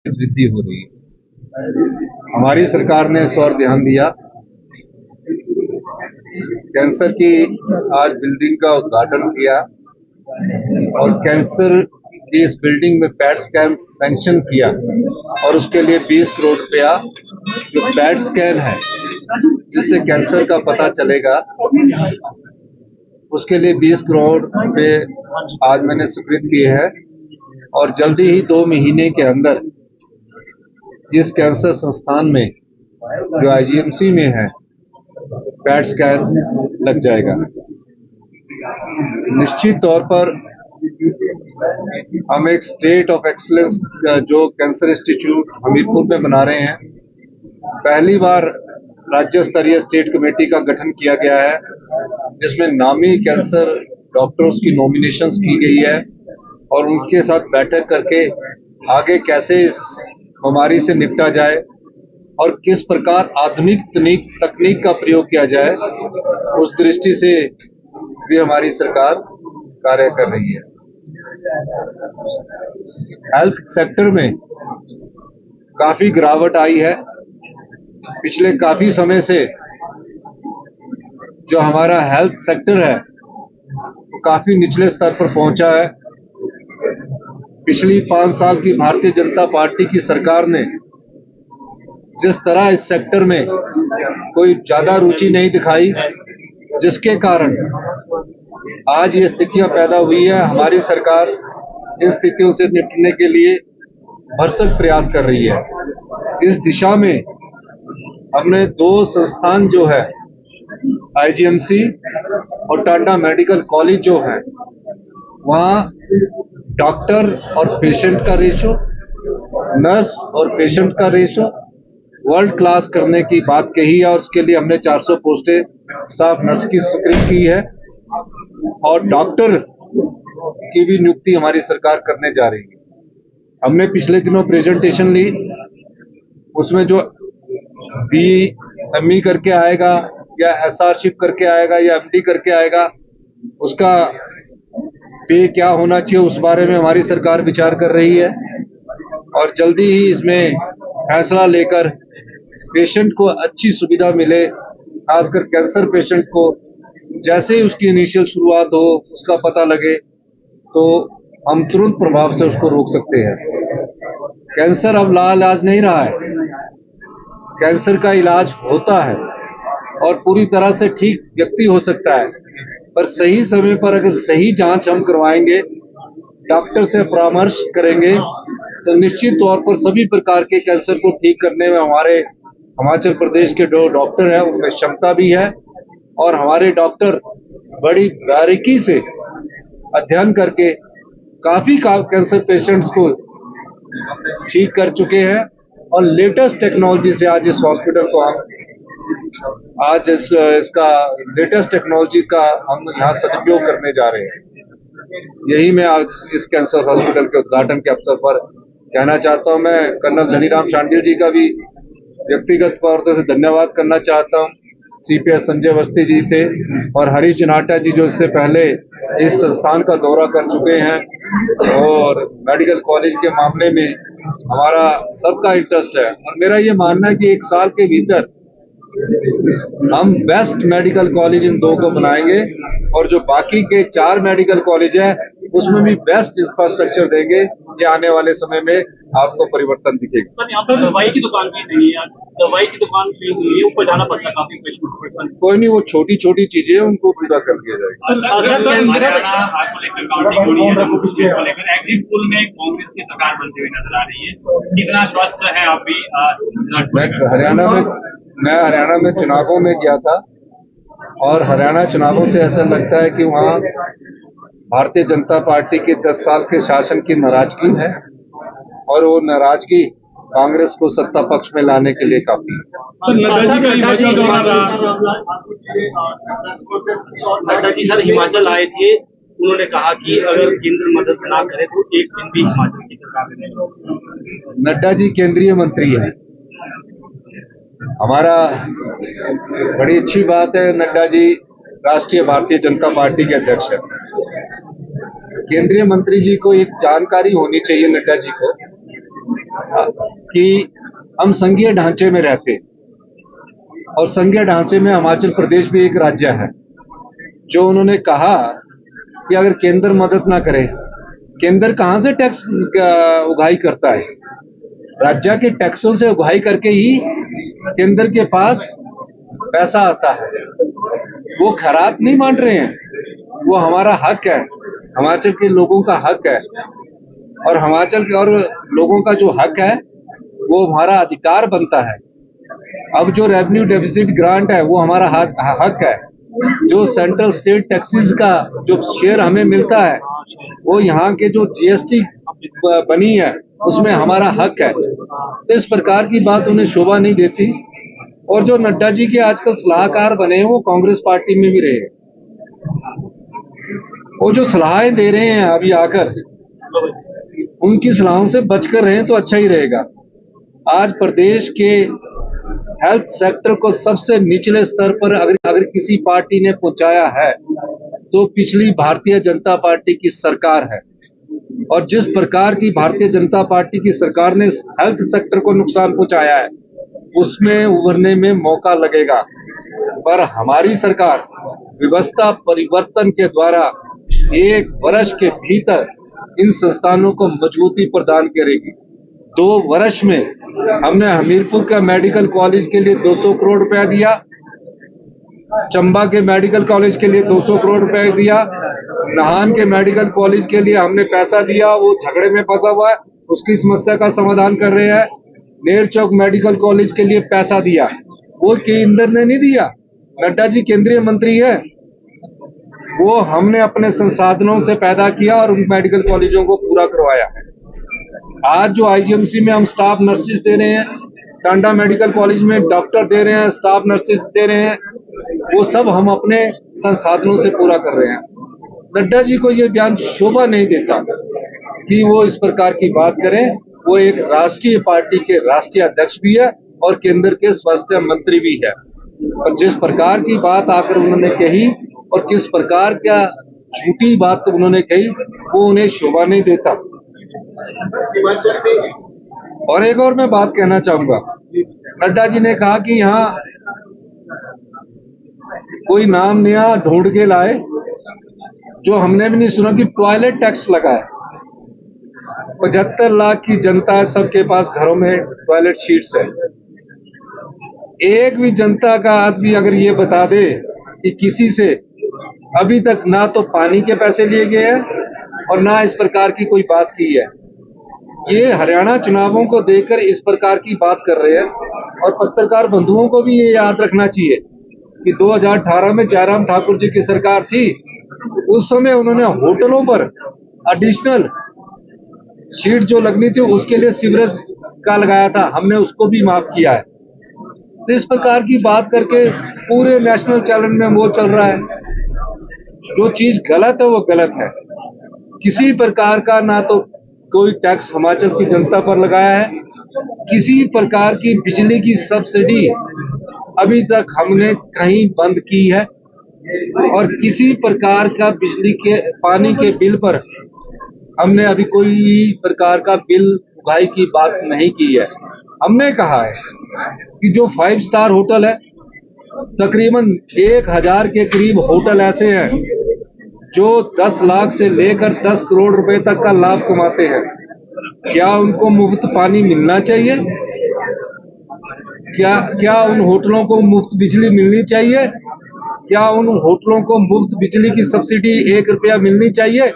वृद्धि हो रही है। हमारी सरकार ने इस ओर ध्यान दिया। कैंसर की आज बिल्डिंग का उद्घाटन किया और कैंसर की इस बिल्डिंग में पैट स्कैन सैंक्शन किया और उसके लिए 20 करोड़ रुपया जो पैट स्कैन है जिससे कैंसर का पता चलेगा, उसके लिए 20 करोड़ रुपए आज मैंने स्वीकृत किए हैं और जल्दी ही 2 महीने के अंदर इस कैंसर संस्थान में जो आईजीएमसी में है पैट स्कैन लग जाएगा। निश्चित तौर पर हम एक स्टेट ऑफ एक्सीलेंस जो कैंसर इंस्टीट्यूट हमीरपुर में बना रहे हैं। पहली बार राज्य स्तरीय स्टेट कमेटी का गठन किया गया है जिसमें नामी कैंसर डॉक्टर्स की नॉमिनेशंस की गई है और उनके साथ बैठक करके आगे कैसे इस बीमारी से निपटा जाए और किस प्रकार आधुनिक तकनीक का प्रयोग किया जाए, उस दृष्टि से भी हमारी सरकार कार्य कर रही है। हेल्थ सेक्टर में काफी गिरावट आई है। पिछले काफी समय से जो हमारा हेल्थ सेक्टर है वो काफी निचले स्तर पर पहुंचा है। पिछली 5 साल की भारतीय जनता पार्टी की सरकार ने जिस तरह इस सेक्टर में कोई ज्यादा रुचि नहीं दिखाई, जिसके कारण आज ये स्थितियां पैदा हुई है। हमारी सरकार इन स्थितियों से निपटने के लिए भरसक प्रयास कर रही है। इस दिशा में हमने 2 संस्थान जो है आईजीएमसी और टांडा मेडिकल कॉलेज जो है, वहाँ डॉक्टर और पेशेंट का रेशो, नर्स और पेशेंट का रेशो वर्ल्ड क्लास करने की बात कही है और उसके लिए हमने 400 पोस्टें स्टाफ नर्स की स्वीकृत की है और डॉक्टर की भी नियुक्ति हमारी सरकार करने जा रही है। हमने पिछले दिनों प्रेजेंटेशन ली, उसमें जो BME करके आएगा या SRशिप करके आएगा या MD करके आएगा, उसका पे क्या होना चाहिए उस बारे में हमारी सरकार विचार कर रही है और जल्दी ही इसमें फैसला लेकर पेशेंट को अच्छी सुविधा मिले। खासकर कैंसर पेशेंट को जैसे ही उसकी इनिशियल शुरुआत हो, उसका पता लगे तो हम तुरंत प्रभाव से उसको रोक सकते हैं। कैंसर अब लाइलाज नहीं रहा है। कैंसर का इलाज होता है और पूरी तरह से ठीक व्यक्ति हो सकता है, पर सही समय पर अगर सही जांच हम करवाएंगे, डॉक्टर से परामर्श करेंगे तो निश्चित तौर पर सभी प्रकार के कैंसर को ठीक करने में हमारे हिमाचल प्रदेश के जो डॉक्टर हैं उनमें क्षमता भी है और हमारे डॉक्टर बड़ी बारीकी से अध्ययन करके काफी कैंसर पेशेंट्स को ठीक कर चुके हैं और लेटेस्ट टेक्नोलॉजी से आज इस हॉस्पिटल को हम आज इसका लेटेस्ट टेक्नोलॉजी का हम यहाँ सदुपयोग करने जा रहे हैं। यही मैं आज इस कैंसर हॉस्पिटल के उद्घाटन के अवसर पर कहना चाहता हूँ। मैं कर्नल धनीराम शांडिल जी का भी व्यक्तिगत तौर से धन्यवाद करना चाहता हूँ। CPS संजय अवस्थी जी थे और हरीश जनाटा जी जो इससे पहले इस संस्थान का दौरा कर चुके हैं और मेडिकल कॉलेज के मामले में हमारा सबका इंटरेस्ट है और मेरा ये मानना है कि 1 साल के भीतर हम बेस्ट मेडिकल कॉलेज इन 2 को बनाएंगे और जो बाकी के 4 मेडिकल कॉलेज है उसमें भी बेस्ट इंफ्रास्ट्रक्चर देंगे। ये आने वाले समय में आपको परिवर्तन दिखेगा। सर, यहाँ पर दवाई की दुकान भी नहीं है, दवाई की दुकान भी हुई है, ऊपर जाना पड़ता काफी। कोई नहीं, वो छोटी छोटी चीजें उनको पूरा कर दिया जाएगा। एग्जिट पोल में कांग्रेस की सरकार बनती हुई नजर आ रही है, कितना स्वस्थ है आप भी? मैं हरियाणा में चुनावों में गया था और हरियाणा चुनावों से ऐसा लगता है कि वहाँ भारतीय जनता पार्टी के 10 साल के शासन की नाराजगी है और वो नाराजगी कांग्रेस को सत्ता पक्ष में लाने के लिए काफी है। नड्डा जी सर हिमाचल आए थे, उन्होंने कहा कि अगर केंद्र मदद ना करे तो एक दिन भी हिमाचल की सरकार नहीं। नड्डा जी केंद्रीय मंत्री है, हमारा बड़ी अच्छी बात है। नड्डा जी राष्ट्रीय भारतीय जनता पार्टी के अध्यक्ष है। केंद्रीय मंत्री जी को एक जानकारी होनी चाहिए नड्डा जी को कि हम संघीय ढांचे में रहते, और संघीय ढांचे में हिमाचल प्रदेश भी एक राज्य है। जो उन्होंने कहा कि अगर केंद्र मदद ना करे, केंद्र कहाँ से टैक्स उगाही करता है? राज्य के टैक्सों से उगाही करके ही केंद्र के पास पैसा आता है। वो खैरात नहीं मान रहे हैं, वो हमारा हक है, हिमाचल के लोगों का हक है, और हिमाचल के और लोगों का जो हक है वो हमारा अधिकार बनता है। अब जो रेवेन्यू डेफिसिट ग्रांट है वो हमारा हक है। जो सेंट्रल स्टेट टैक्सेस का जो शेयर हमें मिलता है वो यहाँ के जो जीएसटी बनी है उसमें हमारा हक है। तो इस प्रकार की बात उन्हें शोभा नहीं देती। और जो नड्डा जी के आजकल सलाहकार बने हैं वो कांग्रेस पार्टी में भी रहे, वो जो सलाहें दे रहे हैं अभी आकर, उनकी सलाहों से बचकर रहें तो अच्छा ही रहेगा। आज प्रदेश के हेल्थ सेक्टर को सबसे निचले स्तर पर अगर किसी पार्टी ने पहुंचाया है तो पिछली भारतीय जनता पार्टी की सरकार है। और जिस प्रकार की भारतीय जनता पार्टी की सरकार ने हेल्थ सेक्टर को नुकसान पहुंचाया है उसमें उभरने में मौका लगेगा। पर हमारी सरकार व्यवस्था परिवर्तन के द्वारा 1 वर्ष के भीतर इन संस्थानों को मजबूती प्रदान करेगी। 2 वर्ष में हमने हमीरपुर का मेडिकल कॉलेज के लिए 200 करोड़ रुपया दिया, चंबा के मेडिकल कॉलेज के लिए 200 करोड़ रुपया दिया, नाहन के मेडिकल कॉलेज के लिए हमने पैसा दिया, वो झगड़े में फंसा हुआ है, उसकी समस्या का समाधान कर रहे हैं। नेर चौक मेडिकल कॉलेज के लिए पैसा दिया, वो केंद्र ने नहीं दिया, नड्डा जी केंद्रीय मंत्री है, वो हमने अपने संसाधनों से पैदा किया और उन मेडिकल कॉलेजों को पूरा करवाया है। आज जो आईजीएमसी में हम स्टाफ नर्सेज दे रहे हैं, टांडा मेडिकल कॉलेज में डॉक्टर दे रहे हैं, स्टाफ नर्सेज दे रहे हैं, वो सब हम अपने संसाधनों से पूरा कर रहे हैं। नड्डा जी को ये बयान शोभा नहीं देता कि वो इस प्रकार की बात करें। वो एक राष्ट्रीय पार्टी के राष्ट्रीय अध्यक्ष भी है और केंद्र के स्वास्थ्य मंत्री भी है, और जिस प्रकार की बात आकर उन्होंने कही और किस प्रकार का झूठी बात उन्होंने कही वो उन्हें शोभा नहीं देता। और एक और मैं बात कहना चाहूंगा, नड्डा जी ने कहा कि यहाँ कोई नाम नया ढूंढ के लाए, जो हमने भी नहीं सुना कि टॉयलेट टैक्स लगा है। 75 लाख की जनता है, सबके पास घरों में टॉयलेट शीट्स है। एक भी जनता का आदमी अगर ये बता दे कि किसी से अभी तक ना तो पानी के पैसे लिए गए हैं और ना इस प्रकार की कोई बात की है। ये हरियाणा चुनावों को देखकर इस प्रकार की बात कर रहे हैं, और पत्रकार बंधुओं को भी ये याद रखना चाहिए कि 2018 में जयराम ठाकुर जी की सरकार थी, उस समय उन्होंने होटलों पर एडिशनल शीट जो लगनी थी उसके लिए सीवरेज का लगाया था, हमने उसको भी माफ किया है। तो इस प्रकार की बात करके पूरे नेशनल चैनल में वो चल रहा है। जो चीज गलत है वो गलत है। किसी प्रकार का ना तो कोई टैक्स हिमाचल की जनता पर लगाया है, किसी प्रकार की बिजली की सब्सिडी अभी तक हमने कहीं बंद की है, और किसी प्रकार का बिजली के पानी के बिल पर हमने अभी कोई प्रकार का बिल उगाही की बात नहीं की है। हमने कहा है कि जो 5 स्टार होटल है, तकरीबन 1000 के करीब होटल ऐसे हैं जो 10 लाख से लेकर 10 करोड़ रुपए तक का लाभ कमाते हैं। क्या उनको मुफ्त पानी मिलना चाहिए? क्या उन होटलों को मुफ्त बिजली मिलनी चाहिए? क्या उन होटलों को मुफ्त बिजली की सब्सिडी 1 रुपया मिलनी चाहिए?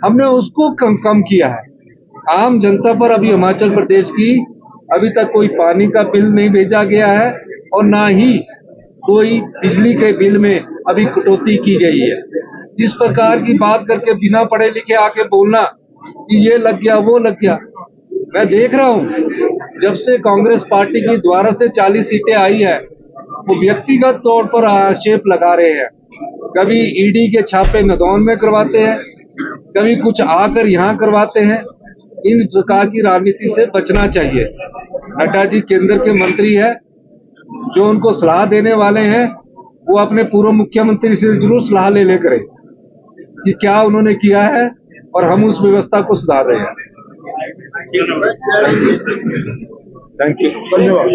हमने उसको कम किया है। आम जनता पर अभी हिमाचल प्रदेश की अभी तक कोई पानी का बिल नहीं भेजा गया है, और ना ही कोई बिजली के बिल में अभी कटौती की गई है। इस प्रकार की बात करके बिना पढ़े लिखे आके बोलना कि ये लग गया वो लग गया। मैं देख रहा हूँ जब से कांग्रेस पार्टी की द्वारा से 40 सीटें आई है, वो व्यक्तिगत तौर पर आक्षेप लगा रहे हैं। कभी ईडी के छापे नदौन में करवाते हैं, कभी कुछ आकर यहाँ करवाते हैं। इन प्रकार की राजनीति से बचना चाहिए। नड्डा जी केंद्र के मंत्री है, जो उनको सलाह देने वाले हैं वो अपने पूर्व मुख्यमंत्री से जरूर सलाह ले करें कि क्या उन्होंने किया है, और हम उस व्यवस्था को सुधार रहे हैं। Thank you. धन्यवाद।